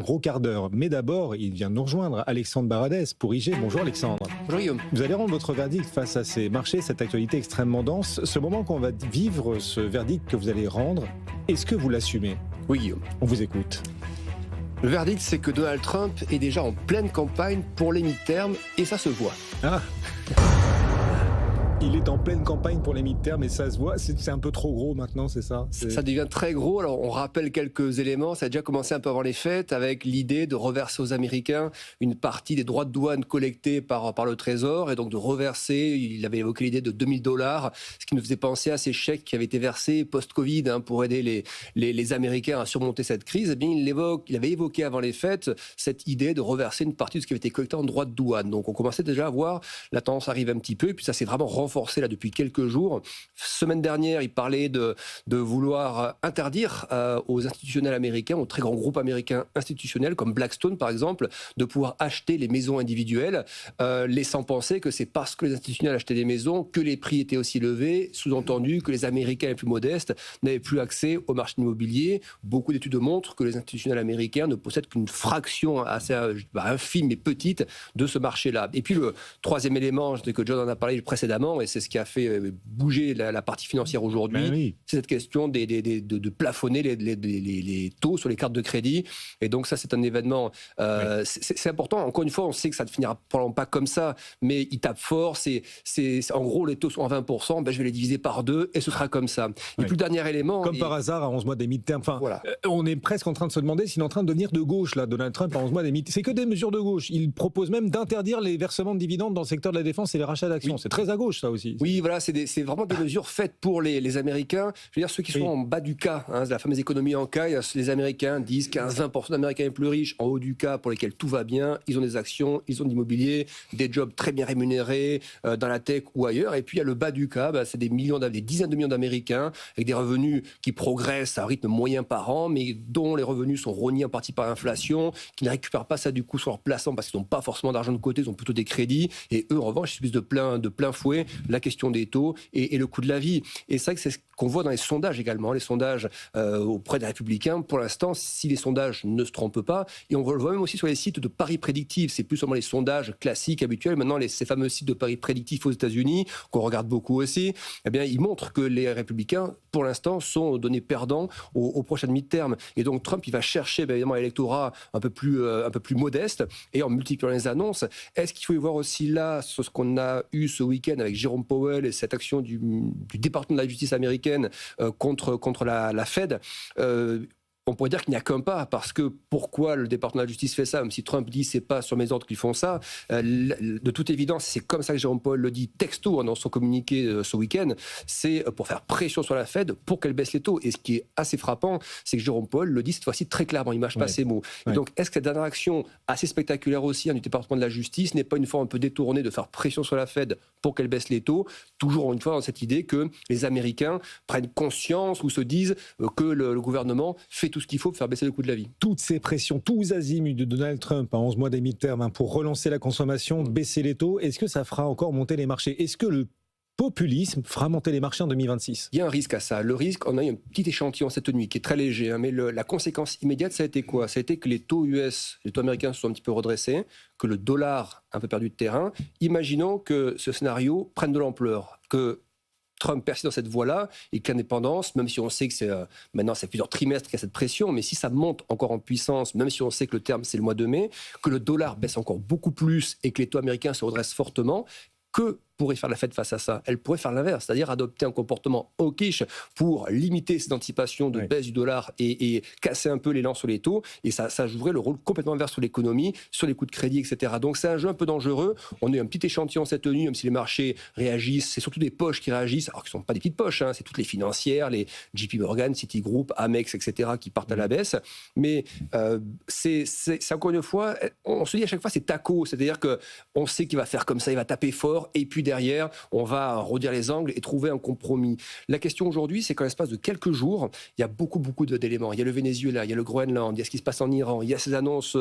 gros quart d'heure. Mais d'abord, il vient de nous rejoindre, Alexandre Baradès pour IG. Bonjour Alexandre. Bonjour Guillaume. Vous allez rendre votre verdict face à ces marchés, cette actualité extrêmement dense. Ce moment qu'on va vivre, ce verdict que vous allez rendre, est-ce que vous l'assumez ? Oui Guillaume. On vous écoute. Le verdict, c'est que Donald Trump est déjà en pleine campagne pour les mi-termes et ça se voit. Ah. Il est en pleine campagne pour les mi-termes et ça se voit. C'est un peu trop gros maintenant, c'est ça ? Ça devient très gros. Alors, on rappelle quelques éléments. Ça a déjà commencé un peu avant les fêtes avec l'idée de reverser aux Américains une partie des droits de douane collectés par le Trésor et donc de reverser. Il avait évoqué l'idée de $2000, ce qui nous faisait penser à ces chèques qui avaient été versés post-Covid pour aider les Américains à surmonter cette crise. Eh bien, il avait évoqué avant les fêtes cette idée de reverser une partie de ce qui avait été collecté en droits de douane. Donc, on commençait déjà à voir la tendance arriver un petit peu et puis ça s'est vraiment renforcé là depuis quelques jours. Semaine dernière, il parlait de vouloir interdire aux institutionnels américains, aux très grands groupes américains institutionnels comme Blackstone par exemple, de pouvoir acheter les maisons individuelles, laissant penser que c'est parce que les institutionnels achetaient des maisons que les prix étaient aussi élevés, sous-entendu que les Américains les plus modestes n'avaient plus accès au marché immobilier. Beaucoup d'études montrent que les institutionnels américains ne possèdent qu'une fraction assez infime et petite de ce marché-là. Et puis le troisième élément, je sais que John en a parlé précédemment, et c'est ce qui a fait bouger la partie financière aujourd'hui, oui. C'est cette question de plafonner les taux sur les cartes de crédit. Et donc ça, c'est un événement, c'est important. Encore une fois, on sait que ça ne finira probablement pas comme ça, mais il tape fort. En gros, les taux sont à 20%, je vais les diviser par 2 et ce sera comme ça. Et puis le dernier élément... Comme par hasard, à 11 mois des mi-termes, voilà. On est presque en train de se demander s'il est en train de devenir de gauche, là, Donald Trump, à 11 mois des mi-termes. C'est que des mesures de gauche. Il propose même d'interdire les versements de dividendes dans le secteur de la défense et les rachats d'actions. Oui. C'est très à gauche, ça aussi. Oui, voilà, c'est vraiment des mesures faites pour les Américains. Je veux dire, ceux qui sont en bas du K, la fameuse économie en K, les Américains, 10, 15, 20% d'Américains les plus riches, en haut du K, pour lesquels tout va bien, ils ont des actions, ils ont de l'immobilier, des jobs très bien rémunérés, dans la tech ou ailleurs. Et puis, il y a le bas du K, c'est des dizaines de millions d'Américains, avec des revenus qui progressent à un rythme moyen par an, mais dont les revenus sont rognés en partie par l'inflation, qui ne récupèrent pas ça du coup sur leur placement parce qu'ils n'ont pas forcément d'argent de côté, ils ont plutôt des crédits, et eux, en revanche, ils subissent de plein fouet la question des taux et le coût de la vie. Et c'est vrai que c'est ce qu'on voit dans les sondages également, les sondages auprès des Républicains. Pour l'instant, si les sondages ne se trompent pas, et on le voit même aussi sur les sites de paris prédictifs, c'est plus seulement les sondages classiques, habituels, maintenant ces fameux sites de paris prédictifs aux États-Unis, qu'on regarde beaucoup aussi, eh bien, ils montrent que les Républicains, pour l'instant, sont donnés perdants aux prochaines mi-termes. Et donc Trump, il va chercher évidemment un électorat un peu plus modeste, et en multipliant les annonces. Est-ce qu'il faut y voir aussi là, sur ce qu'on a eu ce week-end avec Jérôme Powell et cette action du département de la justice américaine contre la Fed, on pourrait dire qu'il n'y a qu'un pas, parce que pourquoi le département de la justice fait ça, même si Trump dit c'est pas sur mes ordres qu'ils font ça, de toute évidence, c'est comme ça que Jérôme Powell le dit texto dans son communiqué ce week-end, c'est pour faire pression sur la Fed pour qu'elle baisse les taux. Et ce qui est assez frappant, c'est que Jérôme Powell le dit cette fois-ci très clairement, il mâche pas ses mots. Et donc, est-ce que cette dernière action assez spectaculaire aussi du département de la justice n'est pas une forme un peu détournée de faire pression sur la Fed pour qu'elle baisse les taux, toujours une fois dans cette idée que les Américains prennent conscience ou se disent que le gouvernement fait tout ce qu'il faut pour faire baisser le coût de la vie. Toutes ces pressions, tous azimuts de Donald Trump à 11 mois des mi-termes pour relancer la consommation, baisser les taux, est-ce que ça fera encore monter les marchés ? Est-ce que le populisme fera monter les marchés en 2026 ? Il y a un risque à ça. Le risque, on a eu un petit échantillon cette nuit qui est très léger, mais la conséquence immédiate, ça a été quoi ? Ça a été que les taux US, les taux américains se sont un petit peu redressés, que le dollar a un peu perdu de terrain. Imaginons que ce scénario prenne de l'ampleur, que Trump persiste dans cette voie-là et que l'indépendance, même si on sait que maintenant c'est plusieurs trimestres qu'il y a cette pression, mais si ça monte encore en puissance, même si on sait que le terme c'est le mois de mai, que le dollar baisse encore beaucoup plus et que les taux américains se redressent fortement, que pourrait faire la Fed face à ça ? Elle pourrait faire l'inverse, c'est-à-dire adopter un comportement hawkish pour limiter ces anticipations de baisse du dollar et casser un peu l'élan sur les taux, et ça jouerait le rôle complètement inverse sur l'économie, sur les coûts de crédit, etc. Donc c'est un jeu un peu dangereux. On a eu un petit échantillon cette nuit, même si les marchés réagissent, c'est surtout des poches qui réagissent, alors qu'ils ne sont pas des petites poches, c'est toutes les financières, les JP Morgan, Citigroup, Amex, etc. qui partent à la baisse. Mais c'est encore une fois, on se dit à chaque fois c'est taco, c'est-à-dire qu'on sait qu'il va faire comme ça, il va taper fort, et puis derrière, on va redire les angles et trouver un compromis. La question aujourd'hui, c'est qu'en l'espace de quelques jours, il y a beaucoup d'éléments. Il y a le Venezuela, il y a le Groenland, il y a ce qui se passe en Iran, il y a ces annonces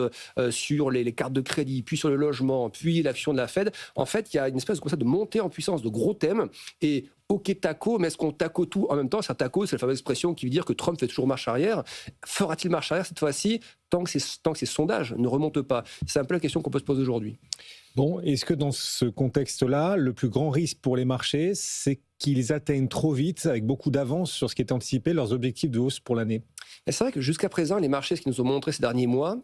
sur les cartes de crédit, puis sur le logement, puis l'action de la Fed. En fait, il y a une espèce de montée en puissance de gros thèmes, et ok taco, mais est-ce qu'on taco tout en même temps? C'est un taco, c'est la fameuse expression qui veut dire que Trump fait toujours marche arrière. Fera-t-il marche arrière cette fois-ci tant que ces sondages ne remontent pas? C'est un peu la question qu'on peut se poser aujourd'hui. Bon, est-ce que dans ce contexte-là, le plus grand risque pour les marchés, c'est qu'ils atteignent trop vite, avec beaucoup d'avance sur ce qui était anticipé, leurs objectifs de hausse pour l'année? Et c'est vrai que jusqu'à présent, les marchés, ce qu'ils nous ont montré ces derniers mois,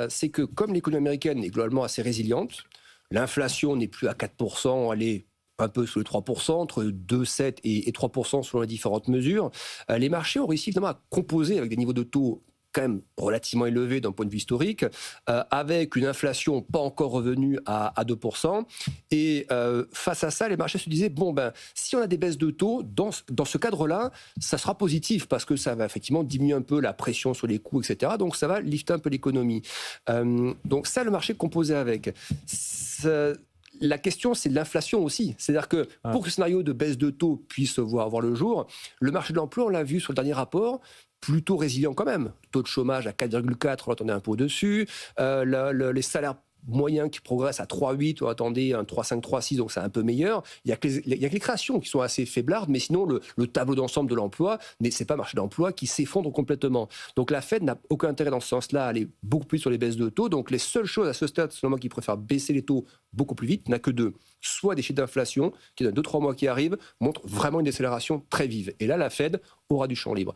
c'est que comme l'économie américaine est globalement assez résiliente, l'inflation n'est plus à 4%, elle est un peu sous les 3%, entre 2,7 et 3% selon les différentes mesures. Les marchés ont réussi évidemment à composer avec des niveaux de taux quand même relativement élevés d'un point de vue historique, avec une inflation pas encore revenue à 2%. Et face à ça, les marchés se disaient, bon, si on a des baisses de taux, dans ce cadre-là, ça sera positif parce que ça va effectivement diminuer un peu la pression sur les coûts, etc. Donc ça va lifter un peu l'économie. Donc ça, le marché composait avec. La question, c'est de l'inflation aussi. C'est-à-dire que pour que le scénario de baisse de taux puisse voir le jour, le marché de l'emploi, on l'a vu sur le dernier rapport, plutôt résilient quand même. Taux de chômage à 4,4, on attendait un peu au-dessus. Les salaires moyens qui progressent à 3,8, on attendait un 3,5, 3,6, donc c'est un peu meilleur. Il y a que les créations qui sont assez faiblardes, mais sinon le tableau d'ensemble de l'emploi, c'est pas un marché d'emploi qui s'effondre complètement. Donc la Fed n'a aucun intérêt dans ce sens-là à aller beaucoup plus sur les baisses de taux. Donc les seules choses à ce stade, selon moi, qui préfèrent baisser les taux beaucoup plus vite, n'a que deux. Soit des chiffres d'inflation qui dans 2-3 mois qui arrivent montrent vraiment une décélération très vive. Et là, la Fed aura du champ libre.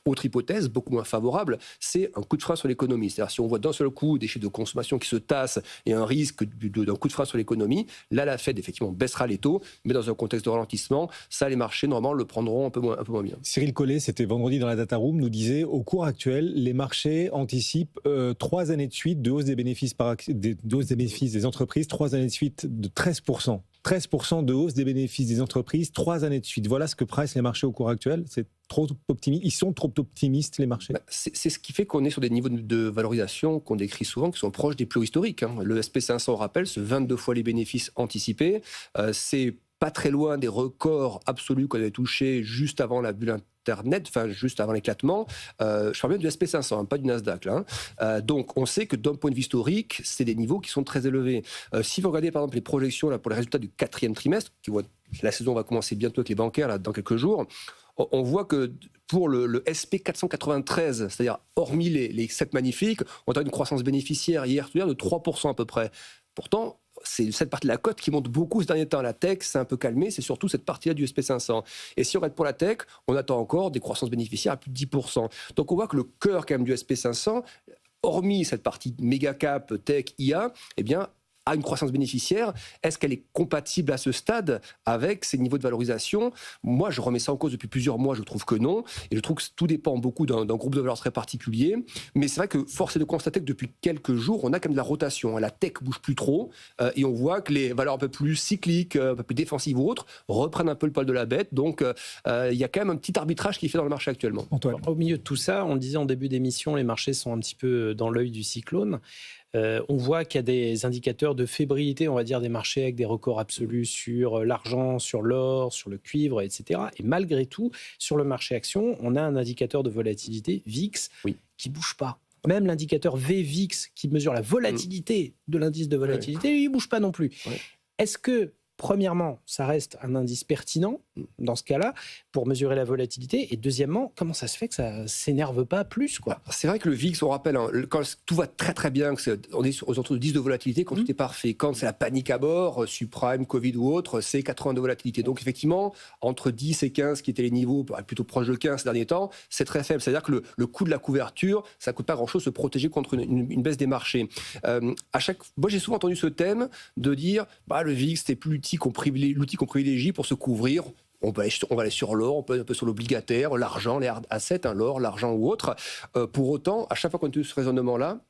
Autre hypothèse, beaucoup moins favorable, c'est un coup de frein sur l'économie. C'est-à-dire si on voit d'un seul coup des chiffres de consommation qui se tassent et un risque d'un coup de frein sur l'économie, là la Fed effectivement baissera les taux, mais dans un contexte de ralentissement, ça les marchés normalement le prendront un peu moins bien. Cyril Collet, c'était vendredi dans la Data Room, nous disait au cours actuel, les marchés anticipent 3 années de suite de hausse des bénéfices, des entreprises, 3 années de suite de 13%. 13% de hausse des bénéfices des entreprises, 3 années de suite. Voilà ce que pressent les marchés au cours actuel. C'est trop optimiste. Ils sont trop optimistes, les marchés. C'est ce qui fait qu'on est sur des niveaux de valorisation qu'on décrit souvent, qui sont proches des plus hauts historiques. Le SP500, on rappelle, c'est 22 fois les bénéfices anticipés. C'est pas très loin des records absolus qu'on avait touchés juste avant la bulle Internet, enfin juste avant l'éclatement. Je parle bien du SP500, pas du Nasdaq. Là. Donc on sait que d'un point de vue historique, c'est des niveaux qui sont très élevés. Si vous regardez par exemple les projections là, pour les résultats du 4e trimestre, la saison va commencer bientôt avec les bancaires là, dans quelques jours, on voit que pour le SP493, c'est-à-dire hormis les 7 magnifiques, on a une croissance bénéficiaire hier de 3% à peu près. Pourtant, c'est cette partie de la cote qui monte beaucoup ces derniers temps. La tech s'est un peu calmée, c'est surtout cette partie-là du SP500. Et si on regarde pour la tech, on attend encore des croissances bénéficiaires à plus de 10%. Donc on voit que le cœur quand même du SP500, hormis cette partie méga cap, tech, IA, eh bien, a une croissance bénéficiaire. Est-ce qu'elle est compatible à ce stade avec ces niveaux de valorisation? Moi, je remets ça en cause depuis plusieurs mois, je trouve que non. Et je trouve que tout dépend beaucoup d'un groupe de valeurs très particulier. Mais c'est vrai que force est de constater que depuis quelques jours, on a quand même de la rotation. La tech bouge plus trop et on voit que les valeurs un peu plus cycliques, un peu plus défensives ou autres, reprennent un peu le poil de la bête. Donc, il y a quand même un petit arbitrage qui est fait dans le marché actuellement. Antoine. Au milieu de tout ça, on le disait en début d'émission, les marchés sont un petit peu dans l'œil du cyclone. On voit qu'il y a des indicateurs de fébrilité, on va dire, des marchés avec des records absolus sur l'argent, sur l'or, sur le cuivre, etc. Et malgré tout, sur le marché action, on a un indicateur de volatilité, VIX, qui ne bouge pas. Même l'indicateur VVIX, qui mesure la volatilité de l'indice de volatilité, il ne bouge pas non plus. Est-ce que, premièrement, ça reste un indice pertinent dans ce cas-là pour mesurer la volatilité? Et deuxièmement, comment ça se fait que ça ne s'énerve pas plus, quoi? C'est vrai que le VIX, on rappelle, quand tout va très très bien, on est aux autour de 10 de volatilité, quand tout est parfait. Quand c'est la panique à bord, subprime, Covid ou autre, c'est 80 de volatilité. Donc effectivement, entre 10 et 15, qui étaient les niveaux plutôt proches de 15 ces derniers temps, c'est très faible. C'est-à-dire que le coût de la couverture, ça ne coûte pas grand-chose se protéger contre une baisse des marchés. Moi, j'ai souvent entendu ce thème de dire le VIX, c'est plus l'outil qu'on privilégie pour se couvrir. On va aller sur l'or, on peut aller un peu sur l'obligataire, l'argent, les hard assets, l'or, l'argent ou autre. Pour autant, à chaque fois qu'on a eu ce raisonnement-là,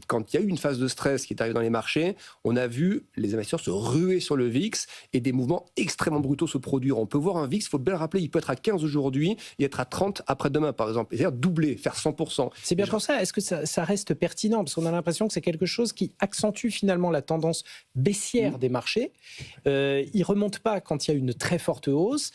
quand il y a eu une phase de stress qui est arrivée dans les marchés, on a vu les investisseurs se ruer sur le VIX et des mouvements extrêmement brutaux se produire. On peut voir un VIX, il faut bien le rappeler, il peut être à 15 aujourd'hui et être à 30 après-demain, par exemple. C'est-à-dire doubler, faire 100%. C'est bien pour ça. Est-ce que ça reste pertinent? Parce qu'on a l'impression que c'est quelque chose qui accentue finalement la tendance baissière des marchés. Il ne remonte pas quand il y a une très forte hausse.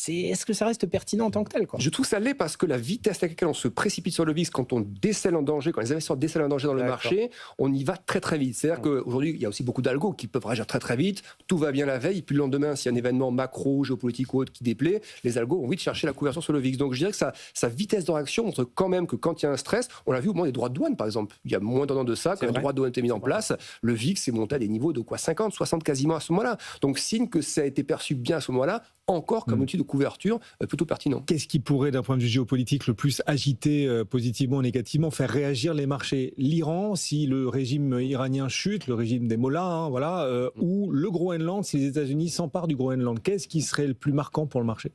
est-ce que ça reste pertinent en tant que tel, quoi? Je trouve ça l'est parce que la vitesse à laquelle on se précipite sur le VIX quand on décèle un danger, quand les investisseurs décèlent un danger dans le marché, on y va très très vite. C'est-à-dire qu'aujourd'hui, il y a aussi beaucoup d'algos qui peuvent réagir très très vite. Tout va bien la veille, puis le lendemain, s'il y a un événement macro, géopolitique ou autre qui déplaît, les algos ont envie de chercher la couverture sur le VIX. Donc je dirais que sa vitesse de réaction montre quand même que quand il y a un stress, on l'a vu au moment des droits de douane par exemple. Il y a moins d'un an de ça, quand les droits de douane étaient mis en place, le VIX est monté à des niveaux de 50, 60 quasiment à ce moment-là. Donc signe que ça a été perçu bien à ce moment-là, encore comme outil de couverture plutôt pertinent. Qu'est-ce qui pourrait, d'un point de vue géopolitique, le plus agiter positivement ou négativement, faire réagir les marchés? L'Iran, si le régime iranien chute, le régime des mollahs, ou le Groenland, si les États-Unis s'emparent du Groenland, qu'est-ce qui serait le plus marquant pour le marché?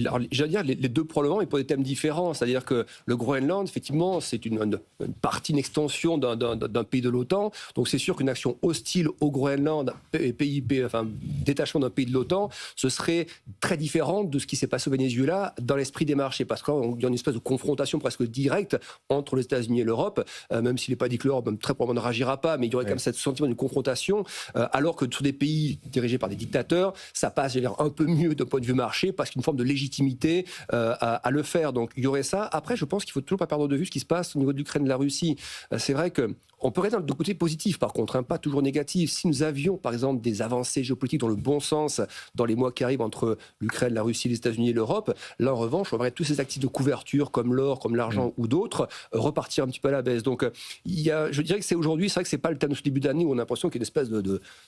Alors, j'allais dire les deux probablement, mais pour des thèmes différents. C'est-à-dire que le Groenland, effectivement, c'est une partie, une extension d'un pays de l'OTAN. Donc c'est sûr qu'une action hostile au Groenland, détachement d'un pays de l'OTAN, ce serait très différent de ce qui s'est passé au Venezuela dans l'esprit des marchés. Parce qu'il y a une espèce de confrontation presque directe entre les États-Unis et l'Europe, même s'il n'est pas dit que l'Europe très probablement ne réagira pas, mais il y aurait quand même ce sentiment d'une confrontation, alors que sur des pays dirigés par des dictateurs, ça passe un peu mieux d'un point de vue marché, parce qu'une forme de légitimité à le faire. Donc il y aurait ça. Après, je pense qu'il ne faut toujours pas perdre de vue ce qui se passe au niveau de l'Ukraine et de la Russie. C'est vrai que on peut regarder le côté positif, par contre, pas toujours négatif. Si nous avions, par exemple, des avancées géopolitiques dans le bon sens dans les mois qui arrivent entre l'Ukraine, la Russie, les États-Unis et l'Europe, là, en revanche, on verrait tous ces actifs de couverture, comme l'or, comme l'argent ou d'autres, repartir un petit peu à la baisse. Donc, je dirais que c'est aujourd'hui, c'est vrai que c'est pas le thème de ce début d'année où on a l'impression qu'il y a une espèce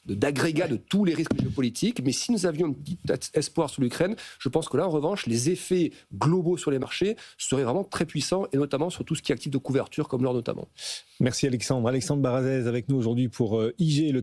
d'agrégat de tous les risques géopolitiques. Mais si nous avions un petit espoir sur l'Ukraine, je pense que là, en revanche, les effets globaux sur les marchés seraient vraiment très puissants, et notamment sur tout ce qui est actif de couverture, comme l'or notamment. Merci Alexandre. Alexandre Barazez avec nous aujourd'hui pour IG.